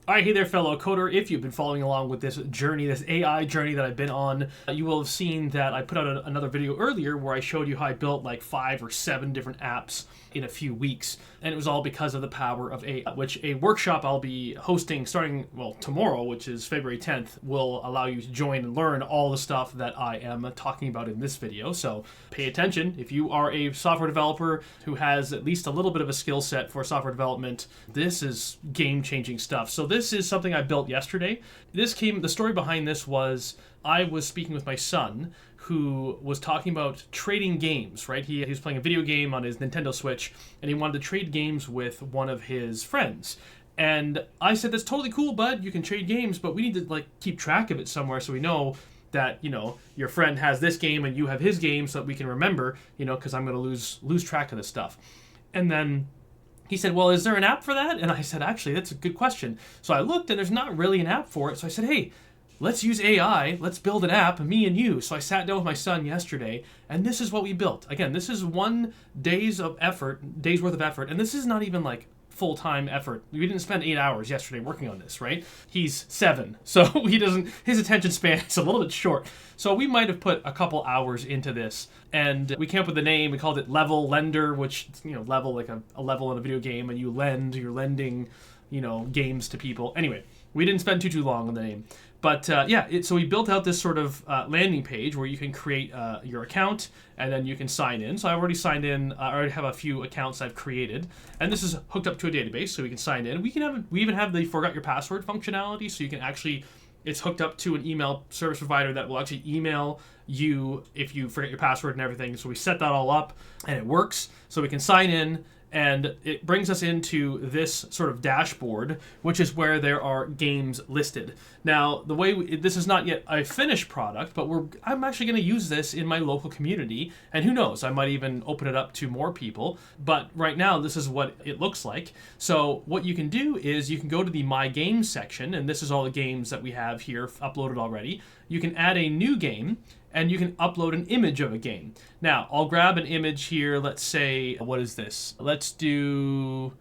All right, hey there, fellow coder. If you've been following along with this journey, this AI journey that I've been on, you will have seen that I put out another video earlier where I showed you how I built like 5 or 7 different apps in a few weeks. And it was all because of the power of AI, which a workshop I'll be hosting starting, tomorrow, which is February 10th, will allow you to join and learn all the stuff that I am talking about in this video. So pay attention. If you are a software developer who has at least a little bit of a skill set for software development, this is game-changing stuff. So this is something I built yesterday. The story behind this was I was speaking with my son who was talking about trading games, right? He was playing a video game on his Nintendo Switch and he wanted to trade games with one of his friends. And I said, that's totally cool, bud. You can trade games, but we need to keep track of it somewhere so we know that, your friend has this game and you have his game so that we can remember, because I'm going to lose track of this stuff. And then he said, well, is there an app for that? And I said, actually, that's a good question. So I looked and there's not really an app for it. So I said, hey, let's use AI. Let's build an app, me and you. So I sat down with my son yesterday and this is what we built. Again, this is 1 day's worth of effort. And this is not even full-time effort. We didn't spend 8 hours yesterday working on this, right? He's 7, so his attention span is a little bit short. So we might have put a couple hours into this, and we came up with the name. We called it Level Lender, which, level like a level in a video game, and you're lending, games to people. Anyway, we didn't spend too long on the name. But so we built out this sort of landing page where you can create your account and then you can sign in. So I already signed in. I already have a few accounts I've created, and this is hooked up to a database, so we can sign in. We even have the forgot your password functionality, so you can actually. It's hooked up to an email service provider that will actually email you if you forget your password and everything. So we set that all up, and it works. So we can sign in. And it brings us into this sort of dashboard, which is where there are games listed. Now, this is not yet a finished product, but I'm actually going to use this in my local community. And who knows, I might even open it up to more people. But right now, this is what it looks like. So what you can do is you can go to the My Games section, and this is all the games that we have here uploaded already. You can add a new game, and you can upload an image of a game. Now, I'll grab an image here. Let's say, what is this? Let's do,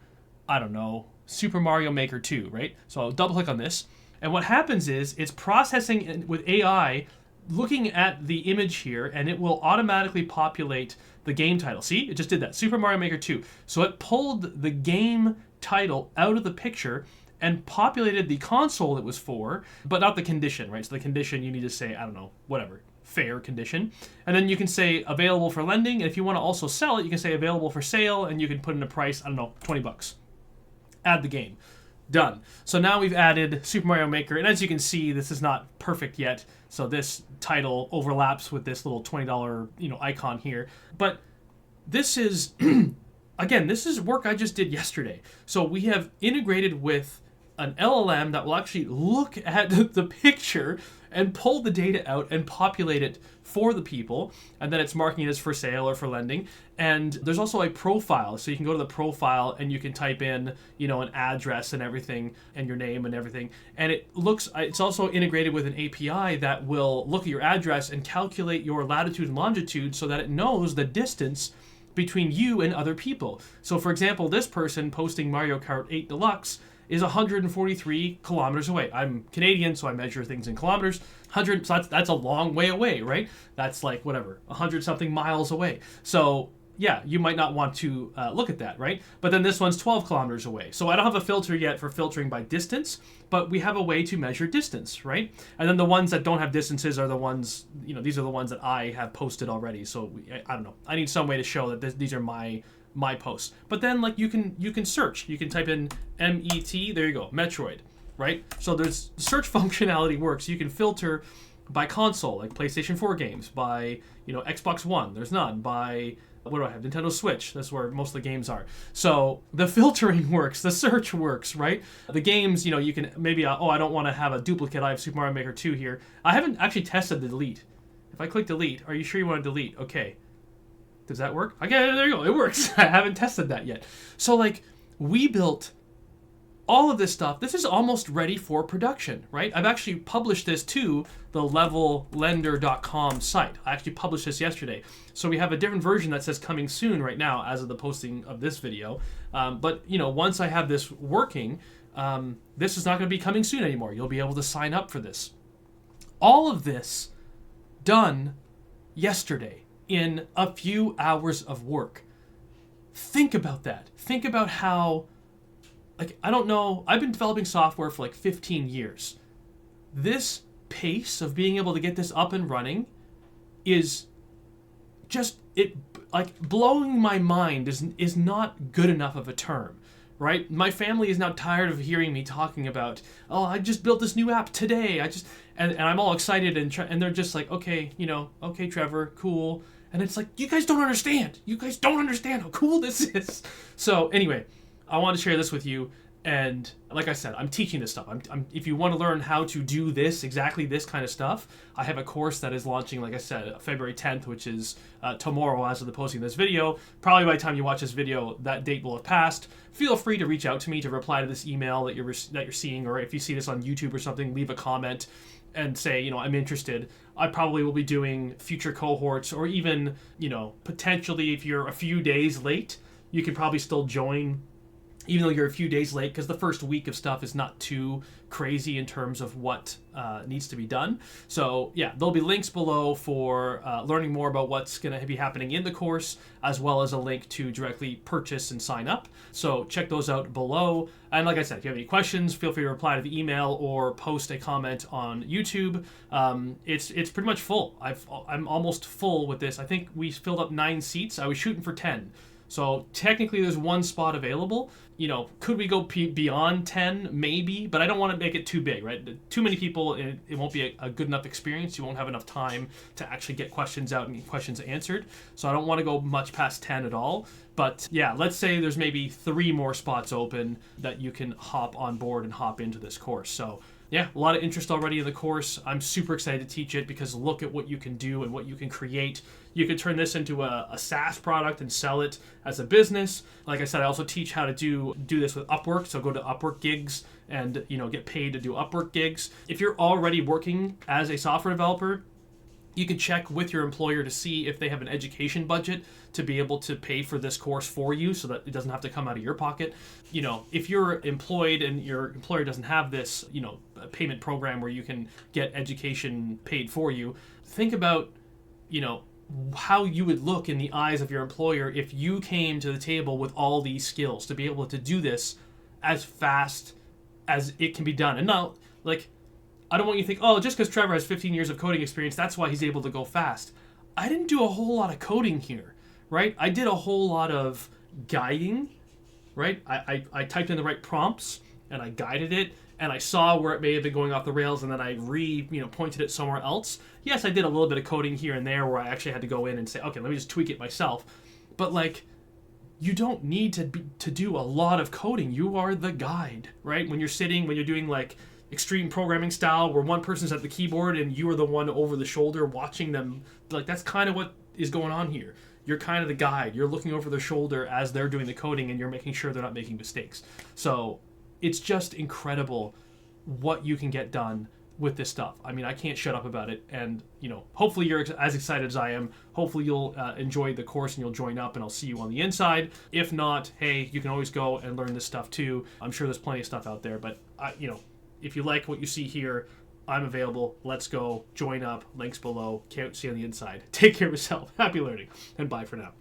I don't know, Super Mario Maker 2, right? So I'll double click on this. And what happens is it's processing with AI, looking at the image here, and it will automatically populate the game title. See, it just did that, Super Mario Maker 2. So it pulled the game title out of the picture and populated the console it was for, but not the condition, right? So the condition, you need to say, I don't know, whatever, fair condition. And then you can say available for lending. And if you want to also sell it, you can say available for sale, and you can put in a price, I don't know, $20. Add the game. Done. So now we've added Super Mario Maker, and as you can see, this is not perfect yet. So this title overlaps with this little $20, icon here. But this is, again, this is work I just did yesterday. So we have integrated with an LLM that will actually look at the picture and pull the data out and populate it for the people, and then it's marking it as for sale or for lending. And there's also a profile, so you can go to the profile and you can type in, an address and everything, and your name and everything. And it's also integrated with an API that will look at your address and calculate your latitude and longitude so that it knows the distance between you and other people. So for example, this person posting Mario Kart 8 Deluxe is 143 kilometers away. I'm Canadian, so I measure things in kilometers. 100, so that's a long way away, right? That's 100 something miles away. So yeah, you might not want to look at that, right? But then this one's 12 kilometers away. So I don't have a filter yet for filtering by distance, but we have a way to measure distance, right? And then the ones that don't have distances are the ones, these are the ones that I have posted already. So I don't know. I need some way to show that these are my posts. But then you can search. You can type in MET, there you go, Metroid, right? So there's search functionality works. You can filter by console, like PlayStation 4 games, by Xbox One, there's none, by what do I have? Nintendo Switch, that's where most of the games are. So the filtering works, the search works, right? The games, you can maybe, I don't want to have a duplicate. I have Super Mario Maker 2 here. I haven't actually tested the delete. If I click delete, are you sure you want to delete? Okay. Does that work? Okay, there you go. It works. I haven't tested that yet. So we built all of this stuff. This is almost ready for production, right? I've actually published this to the levellender.com site. I actually published this yesterday. So we have a different version that says coming soon right now as of the posting of this video. But once I have this working, this is not going to be coming soon anymore. You'll be able to sign up for this. All of this done yesterday in a few hours of work. Think about that. Think about how, like, I don't know, I've been developing software for like 15 years. This pace of being able to get this up and running is just, it, like, blowing my mind is not good enough of a term, right? My family is now tired of hearing me talking about, oh, I just built this new app today. And I'm all excited and they're just like, okay, okay, Trevor, cool. And it's like, you guys don't understand. You guys don't understand how cool this is. So anyway, I want to share this with you. And like I said, I'm teaching this stuff. If you want to learn how to do this, exactly this kind of stuff, I have a course that is launching, like I said, February 10th, which is tomorrow as of the posting of this video. Probably by the time you watch this video, that date will have passed. Feel free to reach out to me to reply to this email that you're seeing, or if you see this on YouTube or something, leave a comment and say, I'm interested. I probably will be doing future cohorts, or even, potentially if you're a few days late, you can probably still join, even though you're a few days late, because the first week of stuff is not too crazy in terms of what needs to be done. So yeah, there'll be links below for learning more about what's going to be happening in the course, as well as a link to directly purchase and sign up. So check those out below. And like I said, if you have any questions, feel free to reply to the email or post a comment on YouTube. It's pretty much full. I'm almost full with this. I think we filled up 9 seats. I was shooting for 10. So technically there's 1 spot available. Could we go beyond 10? Maybe, but I don't want to make it too big, right? Too many people, it won't be a good enough experience. You won't have enough time to actually get questions out and get questions answered. So I don't want to go much past 10 at all. But yeah, let's say there's maybe 3 more spots open that you can hop on board and hop into this course. So yeah, a lot of interest already in the course. I'm super excited to teach it because look at what you can do and what you can create. You can turn this into a SaaS product and sell it as a business. Like I said, I also teach how to do this with Upwork. So go to Upwork gigs and get paid to do Upwork gigs. If you're already working as a software developer, you can check with your employer to see if they have an education budget to be able to pay for this course for you so that it doesn't have to come out of your pocket. If you're employed and your employer doesn't have this, a payment program where you can get education paid for you, think about, how you would look in the eyes of your employer if you came to the table with all these skills to be able to do this as fast as it can be done. And now, I don't want you to think, oh, just because Trevor has 15 years of coding experience, that's why he's able to go fast. I didn't do a whole lot of coding here, right? I did a whole lot of guiding, right? I typed in the right prompts and I guided it and I saw where it may have been going off the rails and then I pointed it somewhere else. Yes, I did a little bit of coding here and there where I actually had to go in and say, okay, let me just tweak it myself. But you don't need to do a lot of coding. You are the guide, right? When you're doing extreme programming style where one person's at the keyboard and you are the one over the shoulder watching them, that's kind of what is going on here. You're kind of the guide. You're looking over their shoulder as they're doing the coding and you're making sure they're not making mistakes. So it's just incredible what you can get done with this stuff. I mean, I can't shut up about it. And, hopefully you're as excited as I am. Hopefully you'll enjoy the course and you'll join up and I'll see you on the inside. If not, hey, you can always go and learn this stuff too. I'm sure there's plenty of stuff out there, but if you like what you see here, I'm available. Let's go. Join up. Links below. Can't see on the inside. Take care of yourself. Happy learning. And bye for now.